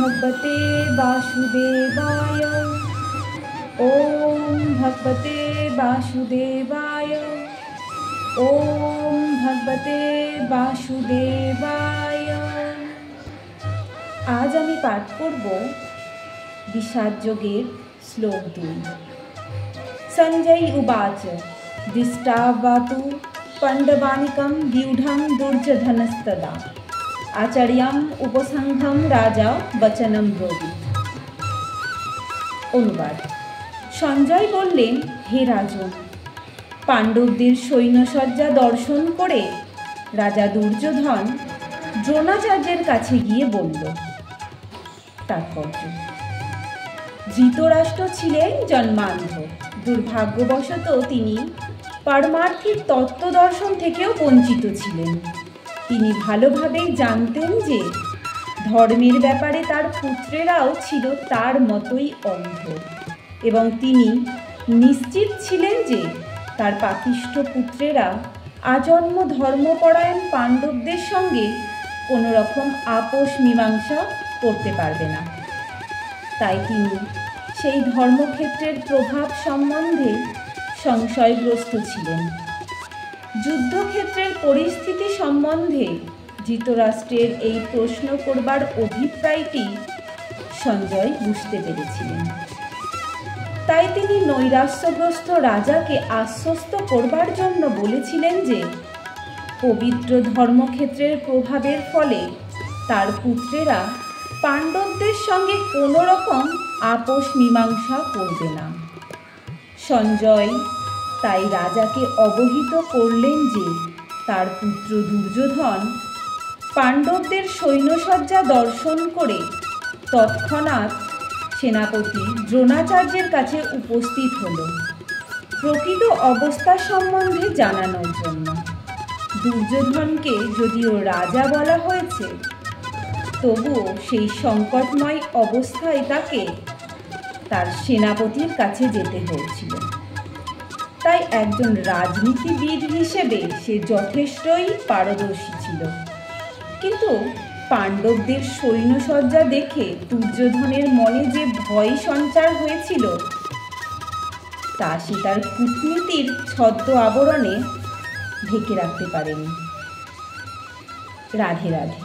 भगवते वासुदेवाय। ओम भगवते वासुदेवाय। ओम भगवते वासुदेवाय। आज आमी पाठ करब विषाद योगेर श्लोक 2। संजय उवाच दृष्टावातु पाण्डवानिकं व्यूढं दुर्योधनस्तदा आचार्यम उपसंघम राजा वचनम ब्रवीत। अनुवाद। সঞ্জয় বললেন, হে রাজন, পাণ্ডবদের সৈন্যসজ্জা দর্শন করে রাজা দুর্যোধন দ্রোণাচার্যের কাছে গিয়ে বলল। তাৎপর্য: ধৃতরাষ্ট্র ছিলেন জন্মান্ধ। দুর্ভাগ্যবশত তিনি পারমার্থিক তত্ত্বদর্শন থেকেও বঞ্চিত ছিলেন। তিনি ভালোভাবেই জানতেন যে ধর্মের ব্যাপারে তার পুত্রেরাও ছিল তার মতোই অন্ধ, এবং তিনি নিশ্চিত ছিলেন যে তার পাপিষ্ঠ পুত্রেরা আজন্ম ধর্মপরায়ণ পাণ্ডবদের সঙ্গে কোনো রকম আপোষ মীমাংসা করতে পারবে না। তাই তিনি সেই ধর্মক্ষেত্রের প্রভাব সম্বন্ধে সংশয়গ্রস্ত ছিলেন। যুদ্ধক্ষেত্রের পরিস্থিতি সম্বন্ধে ধৃতরাষ্ট্রের এই প্রশ্ন করবার অভিপ্রায়টি সঞ্জয় বুঝতে পেরেছিলেন। তাই তিনি নৈরাশ্যগ্রস্ত রাজাকে আশ্বস্ত করবার জন্য বলেছিলেন যে পবিত্র ধর্মক্ষেত্রের প্রভাবের ফলে তার পুত্রেরা পাণ্ডবদের সঙ্গে কোনো রকম আপোষ মীমাংসা করবে না। সঞ্জয় তাই রাজাকে অবহিত করলেন যে তার পুত্র দুর্যোধন পাণ্ডবদের সৈন্যসজ্জা দর্শন করে তৎক্ষণাৎ সেনাপতি দ্রোণাচার্যের কাছে উপস্থিত হল প্রকৃত অবস্থা সম্বন্ধে জানানোর জন্য। দুর্যোধনকে যদিও রাজা বলা হয়েছে, তবুও সেই সংকটময় অবস্থায় তাকে তার সেনাপতির কাছে যেতে হয়েছিল। তাই একজন রাজনীতিবিদ হিসেবে সে যথেষ্টই পারদর্শী ছিল। কিন্তু পাণ্ডবদের সৈন্যসজ্জা দেখে দুর্যোধনের মনে যে ভয় সঞ্চার হয়েছিল তা সে তার কূটনীতির ছদ্ম আবরণে ঢেকে রাখতে পারেনি। রাধে রাধে।